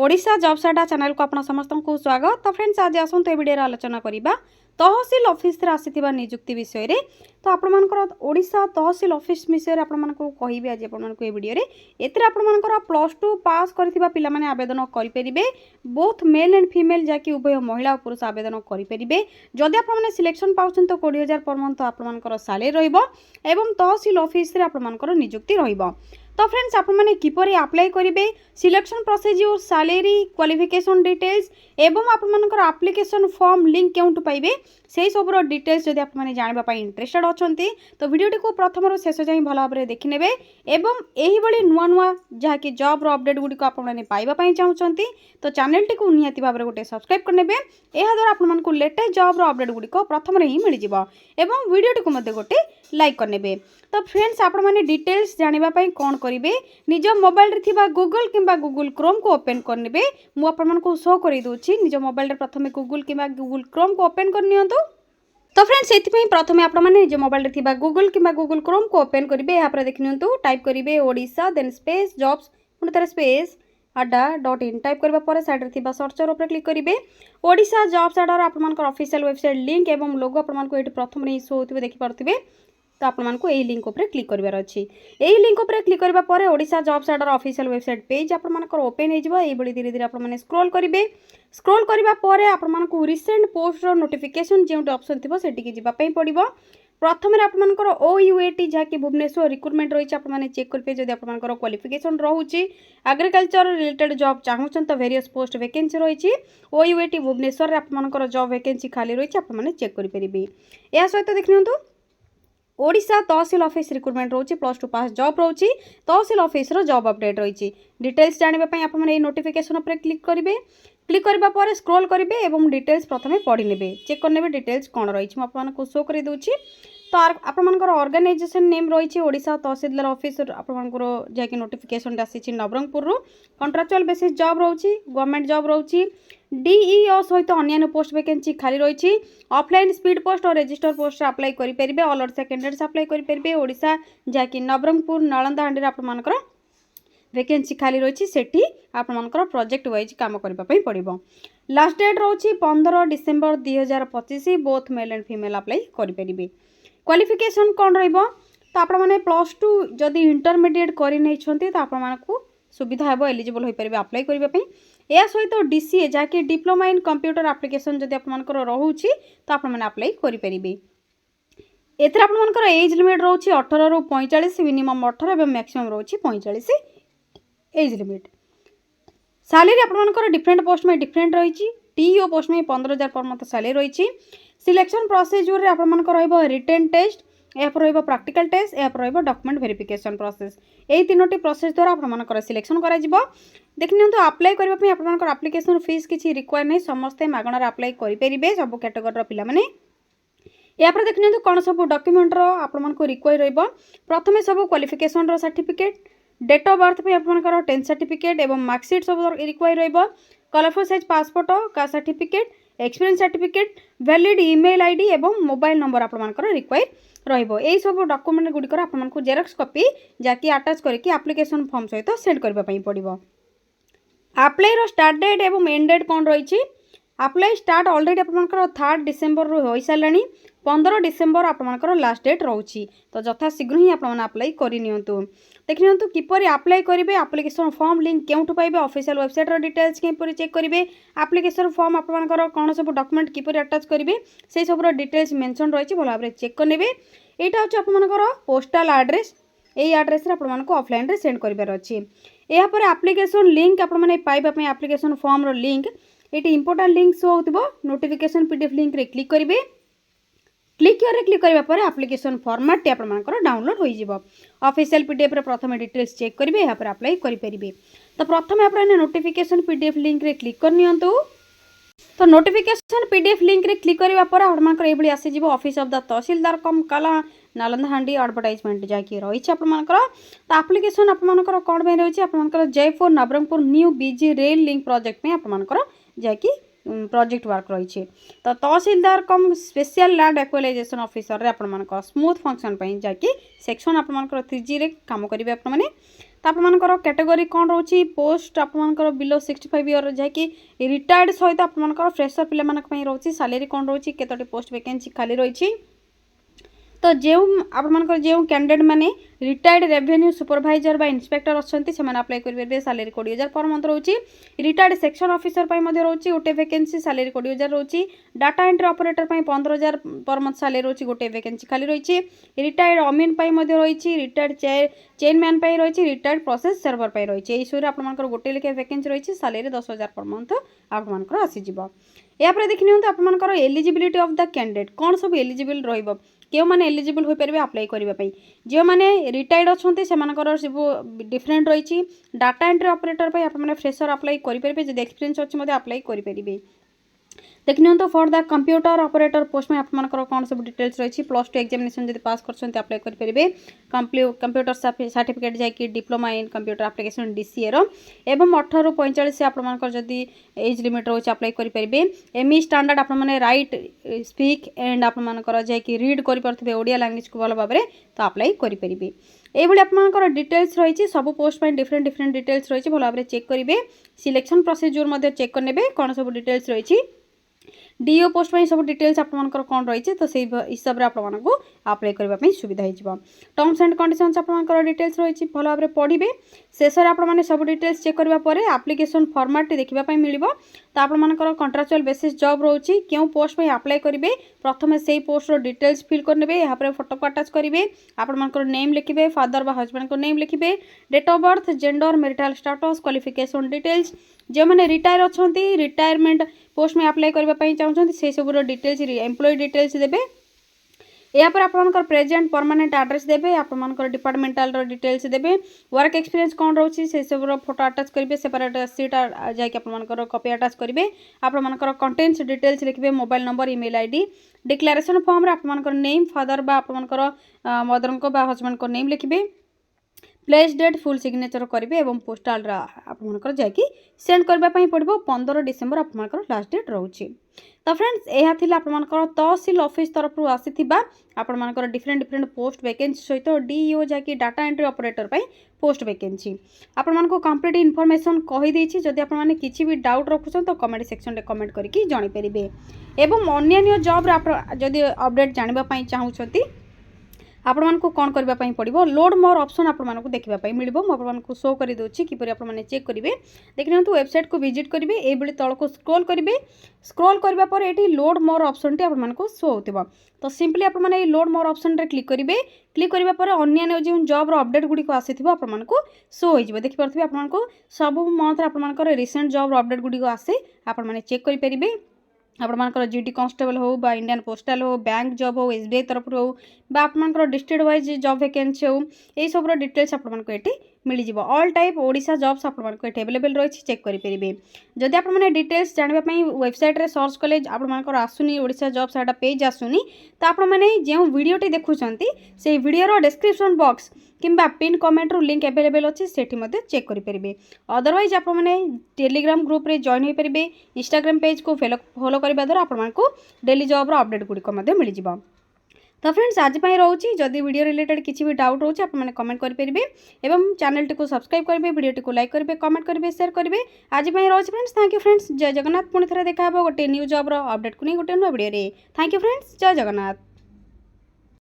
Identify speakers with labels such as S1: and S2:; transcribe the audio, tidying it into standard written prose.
S1: Odisha jobs अड्डा channel को आपण समस्त को स्वागत। तो फ्रेंड्स आज आसतु ए वीडियो आलोचना करबा तहसील ऑफिस रे आसीथिबा नियुक्ति विषय रे। तो आपण मानकर ओडिशा तहसील ऑफिस विषय रे आपण मानको कहिबे आज आपण मानको ए वीडियो रे। एतरे आपण मानकर +2 पास करथिबा पिला माने आवेदन करि परिबे। बोथ मेल एंड फीमेल जाकी उभय महिला और पुरुष आवेदन करि परिबे। जदि आपण माने सिलेक्शन पाउछन तो 20000 पर मंथ आपण मानकर सैलरी रहइबो एवं तहसील ऑफिस रे आपण मानकर नियुक्ति रहइबो। तो फ्रेंड्स आप मैंने किपरि अप्लाई करेंगे selection procedure salary qualification details एवं आप एप्लिकेशन फॉर्म लिंक केउंटु पाइबे से सबुर डिटेल्स जदि आप मैंने जानबा इंटरेस्टेड अछंती तो वीडियोटी को प्रथम शेष जाई भल भाव देखि नेबे एवं एही बळी नुआ नुआ जहाँकि जॉब अपडेट गुडिक आप मैंने पाइबा पई चाहउछंती तो चैनल टी को निहाती भाव गोटे सब्सक्राइब करनेबे। एहा द्वारा आप मानकु लेटेस्ट जॉब अपडेट गुडिक प्रथम रे ही मिल जिवो एवं वीडियोटी को मध्ये गोटे लाइक करनेबे। तो फ्रेंड्स आप मैंने डिटेल्स जानिबा पई कोन करिवे निज मोबाइल रे थिबा गूगल किंबा गूगल क्रोम को ओपन करनेबे। मु आप मानकु शो करि दोछि निज मोबाइल रे प्रथमे गूगल किंबा गूगल क्रोम को ओपन कर नियंतु। तो फ्रेंड्स एथि प्रथमे आप मैंने निज मोबाइल रे थिबा गूगल किंबा गूगल क्रोम को ओपन करिवे। यहाँ पर देखि नियंतु टाइप करिवे ओडिशा देन स्पेस जॉब्स पुनि तार स्पेस अड्डा.in टाइप करबा पर साइड रे थिबा सर्चर ऊपर क्लिक करिवे। ओडिशा जॉब्स अड्डा रो आप मानकर ऑफिशियल वेबसाइट लिंक एवं लोगो आप मानकु एठी प्रथम रे शो होतिबे देखि पारथिबे। तो आप मानकु एही लिंक ऊपर क्लिक करिवार अछि। एही लिंक ऊपर क्लिक करबा पर ओडिशा जॉब्स अड्डा रो ऑफिशियल वेबसाइट पेज आप मानकर ओपन हे जिवो। एही बळी धीरे धीरे आप माने स्क्रॉल करिवे। स्क्रॉल करबा पर आप मानकु रिसेंट पोस्ट रो नोटिफिकेशन जेउटे ऑप्शन थिबो सेठी के जिबा पई पड़िबो। प्रथम रे आप मानकर OUAT जहाँकि भुवनेश्वर रिक्रुटमेंट रही आप चेक करेंगे जब आप क्वालिफिकेशन रोचे एग्रीकल्चर रिलेटेड जॉब चाहूँ तो वेरियस पोस्ट वैकेंसी रही OUAT भुवनेश्वर आप जॉब वैकेंसी खाली रही आप चेक करेंगे। यह सहित देखिए ओडिशा तहसील ऑफिस रिक्रुटमेंट रोचे +2 पास जॉब रोचे तहसील ऑफिस रो जॉब अपडेट रही डिटेल्स जानापी आप नोटिफिकेशन पर क्लिक करेंगे। क्लिक करबा पर स्क्रॉल करेंगे एवं डिटेल्स प्रथमे पढ़ी नेबे चेक करने डिटेल्स कौन रही आपको शो कर दूची। तो आपर ऑर्गेनाइजेशन नेम रही ओडिशा तहसीलदार ऑफिस आपर जहाँकि नोटिफिकेशन आसी नवरंगपुर कंट्राक्चुअल बेसिस जॉब रोची गवर्नमेंट जॉब रोची DEO सहित अन्य पोस्ट वैकेंसी खाली रही ऑफलाइन स्पीड पोस्ट और रजिस्टर पोस्ट अप्लाई करेंगे। ऑल ओडिशा कैंडिडेट्स अप्लाई करेंगे। ओडिशा जहाँकि नवरंगपुर नलंदा हांडी आपर वैकेंसी खाली रही सेठी आपनकर प्रोजेक्ट वाइज काम करने पड़ो। लास्ट डेट रोची 15 December 2025 both male and female apply करेंगे। क्वालिफिकेशन कौन रहिबो तो आप +2 जदि इंटरमीडिएट करते तो आपको सुविधा है एलिजिबल हो पारे अप्लाई करने। यह सहित DCA जहाँकि डिप्लोमा इन कंप्यूटर एप्लिकेशन जदि आपनकर रोचे तो आप अप्लाई करेंगे। एथर आपनकर एज लिमिट रोची 18 रु 45 मिनिमम 18 और मैक्सिमम रोची 45 एज लिमिट। सैलरी आपनकर डिफरेंट पोस्ट में डिफरेंट रही DEO पोस्ट में 15000 पर मंथ सैलरी रही। सिलेक्शन प्रोसीजर रे आपनकर रहइबो रिटन टेस्ट या पर रहइबो प्रैक्टिकल टेस्ट या पर रहइबो डॉक्यूमेंट वेरिफिकेशन प्रोसेस एही तीनोटी प्रोसेस द्वारा आपनकर सिलेक्शन करा जिवो। देखनियंतु अप्लाई करबा पे आपनकर एप्लिकेशन फीस किछि रिक्वायर नै समस्त मागणार अप्लाई करि परिबे सब कैटेगरी रो पिला माने। या पर देखनियंतु कोन सब डॉक्यूमेंट रो आपनकर रिक्वायर रहइबो प्रथमे सब क्वालिफिकेशन रो सर्टिफिकेट डेट ऑफ बर्थ पे आपनकर 10 सर्टिफिकेट एवं मार्कशीट सब रिक्वायर रहइबो। Colourful size passport caste certificate experience certificate valid email ID एवं मोबाइल नंबर आपनकर रिक्वायर रहइबो। एई सब डॉक्यूमेंट गुडिकर आपनकर जेरॉक्स कॉपी जाकी अटैच करके एप्लिकेशन फॉर्म सहित सेंड करबा पई पड़िबो। अप्लाई रो स्टार्ट डेट एवं एंड डेट कौन रही अप्लाई स्टार्ट ऑलरेडी आपनकर 3 डिसेम्बर रु होई सालानी 15 डिसेम्बर आपनकर लास्ट डेट रोची तो यथा शीघ्र ही आप अप्लाई करनियंतु। देखनियंतु किपरि अप्लाई करेंगे एप्लिकेशन फॉर्म लिंक केउठु पाइबे ऑफिशियल वेबसाइट रो डिटेल्स किपरि चेक करेंगे एप्लिकेशन फॉर्म आपनकर कौन सब डॉक्यूमेंट किपरि अटैच करेंगे से सब डिटेल्स मेंशन रही भल भाव चेक करने। यहाँ हूँ आपनकर पोस्टाल एड्रेस यही एड्रेस आपको ऑफलाइन रे सेंड करार अच्छी। यहाँ पर एप्लिकेशन लिंक आपने पाइबापी एप्लिकेशन फॉर्म रो लिंक ये इंपोर्टेंट लिंक शो होतिबो नोटिफिकेशन PDF लिंक रे क्लिक करेंगे। क्लिक करबा पर एप्लिकेशन फॉर्मेट आपनकर डाउनलोड हो जिवो। ऑफिशियल PDF रे प्रथम डिटेल्स चेक करेंगे यहाँ पर अप्लाई करेंगे। तो प्रथम आप नोटिफिकेशन PDF लिंक रे क्लिक करनियंतु। तो नोटिफिकेशन PDF लिंक रे क्लिक करबा पर आपनकर एबली आसी जिवो ऑफिस ऑफ द तहसीलदार कम काला नालंदा हांडी एडवर्टाइजमेंट जहाँकि रही आपनकर। तो एप्लिकेशन आपनकर कौन में रही आपनकर Jaipur Nabarangpur new BG rail link project में आपनकर जहाँकि प्रोजेक्ट वर्क रही। तो तहसीलदार कम स्पेशल लैंड एक्वालाइजेशन ऑफिसर रे आपनकर स्मूथ फंक्शन पई जहाँकि सेक्शन आपनकर 3G रे काम करेंगे आपने। तो आपर कैटेगरी कौन रोची पोस्ट आपर बिलो 65 ईयर जहाँकि रिटायर्ड सहित आपर फ्रेशर पे रोची सैलरी कौन रोची केतोटी पोस्ट वैकेंसी खाली रही तो जो आपर जो कैंडिडेट मैंने रिटायर्ड रेवेन्यू सुपरवाइजर बा इंस्पेक्टर अच्छा से अप्लाई करेंगे सैलरी 20,000 पर मंथ रोची रिटायर्ड सेक्शन ऑफिसर रोची गोटे वैकेंसी सैलरी 20,000 रोची data entry operator 15,000 per month salary रोची गोटे वैकेंसी खाली रही रिटायर्ड अमीन रही रिटायर्ड चेनमैन रही रिटायर्ड प्रोसेस सर्वर रही यही आपर गोटे लेखे वैकेंसी रही सैलरी 10,000 पर मंथ आपर आसीज यापर देखनी आपर एलिजिबिलिटी ऑफ द कैंडिडेट कौन सब एलिजिबल रही क्यों मैंने एलिजिबल हो पारे अप्लाई करने जो मैंने रिटायर्ड अच्छा से सब डिफरेंट रही डाटा एंट्री ऑपरेटर आप फ्रेशर अप्लाई करेंगे जो एक्सपीरियंस अच्छे अप्लाई करेंगे देखनी तो for the computer operator post में आपर कौन सब डिटेल्स रही +2 एग्जामिनेशन जब पास कर अप्लाई करेंगे कंप्यूटर सर्टिफिकेट जाकि diploma in computer application DCA एवं 18 ରୁ 45 से आपर जदि एज लिमिट रोचे अप्लाई करेंगे एमई स्टैंडर्ड आप राइट स्पीक एंड आपर जाकि रीड करेंगे ओडिया लैंग्वेज को भल भाव तो अप्लाई करेंगे ये आपर डिटेल्स रही सब पोस्ट में डिफरेंट डिफरेंट डिटेल्स रही भल भाव चेक करेंगे सिलेक्शन प्रोसीजर चेक करने कौन सब डिटेल्स रही डीओ पोस्ट में सब डिटेल्स आपर कौन रही तो से हिसाब से आपको अप्लाई करने सुविधा हो टर्म्स एंड कंडीशंस आपर डिटेल्स रही भल भाव पढ़े शेष में आपने सब डिटेल्स चेक करने एप्लिकेशन फॉर्मेट देखा मिल तो आपर कंट्राक्चुअल बेसिस जॉब रोचे क्यों पोस्ट में अप्लाई करेंगे प्रथम से पोस्ट डिटेल्स फिल करेंगे यहाँ फोटो को अटैच करेंगे आपर नेम लिखे फादर बा हजबैंड को नेम लिखे date of birth gender marital status qualification details जो मैंने रिटायर अच्छा रिटायरमेंट पोस्ट में अप्लाई करने चाहते से सब डिटेल्स एम्प्लॉय डिटेल्स देवे यापर आपर प्रेजेंट परमानेंट एड्रेस देवे आपर डिपार्टमेंटाल डिटेल्स देवे वर्क एक्सपीरियंस कौन रोची से सब फोटो अटैच करेंगे सेपरेट सीट जाकि आपर कॉपी अटैच करेंगे आपर कंटेंट्स डिटेल्स लिखे mobile number email ID declaration form आपर नेम फादर बा आपर मदर को हजबैंड को नेम लिखे प्लेस डेट फुल सिग्नेचर करेंगे और पोस्टाल आपंकर जाकि सेंड करने पड़ो 15 डिसेम्बर आपर लास्ट डेट रोचे तो फ्रेंड्स यह थी आपर तहसील ऑफिस तरफ आसी आपर डिफरेंट डिफरेंट पोस्ट वैकेंसी सहित डीईओ जहाँकि data entry operator post vacancy आपको कंप्लीट इनफॉरमेशन कहीदे जदि आपने किसी भी डाउट रखुन तो कमेंट सेक्शन में कमेंट करके जानीपारे एवं अन्य जॉब जदि अपडेट जानापी चाहूँगी आपण मानक कौन करने पड़ो लोड मोर ऑप्शन आपको देखापी मिल मुझे शो कर दूसरी किपर आपने चेक करेंगे देखिए वेबसाइट को विजिट करेंगे ये तल को स्क्रॉल करेंगे स्क्रॉल करने ये लोड मोर ऑप्शन टी आपको शो हो तो सिंपली आपने लोड मोर ऑप्शन रे क्लिक करेंगे क्लिक करने अन्य जो जॉब अपडेट गुड़िक आसी आपको शो हो देखिपे आपको सब मंथ आपर रिसेंट जॉब अपडेट गुड़िक आसे आपने चेक करेंगे आपर जीटी कांस्टेबल हो बा इंडियन पोस्टल हो बैंक जॉब हो SBI तरफ हो बा आपर डिस्ट्रिक्ट वाइज जॉब वैकेंसी हो यही सब डिटेल्स आपको ये मिल जाव ऑल टाइप ओडिशा जॉब्स आपको ये अवेलेबल रही चेक करेंगे जदि आपने डिटेल्स जानापी वेबसाइट रे सर्च कले आपंकर आसुनी ओडिशा जॉब्स एटा पेज आसुनी तो आपने जो वीडियोटी देखुंत से वीडियोर डिस्क्रिप्शन बॉक्स किंबा पिन कमेंट रू लिंक अवेलेबल अच्छे सेठी चेक करेंगे अदरवाइज आपने टेलीग्राम ग्रुप रे जॉइन हो पारे इंस्टाग्राम पेज को फॉलो करने द्वारा आपको डेली जॉब अपडेट गुड़िक मिल जाव तो फ्रेंड्स आज रोचे जदि वीडियो रिलेटेड किसी भी डाउट रोचे आपने कमेंट करेंगे एवं चैनल टी को सब्सक्राइब करेंगे वीडियो को लाइक करेंगे कमेंट करेंगे शेयर करेंगे आज रोचे फ्रेंड्स थैंक यू फ्रेंड्स जय जगन्नाथ पुणी थे देखा गोटे न्यू जॉब अपडेट को नहीं गोटे नुआ वीडियो थैंक यू फ्रेंड्स जय जगन्नाथ।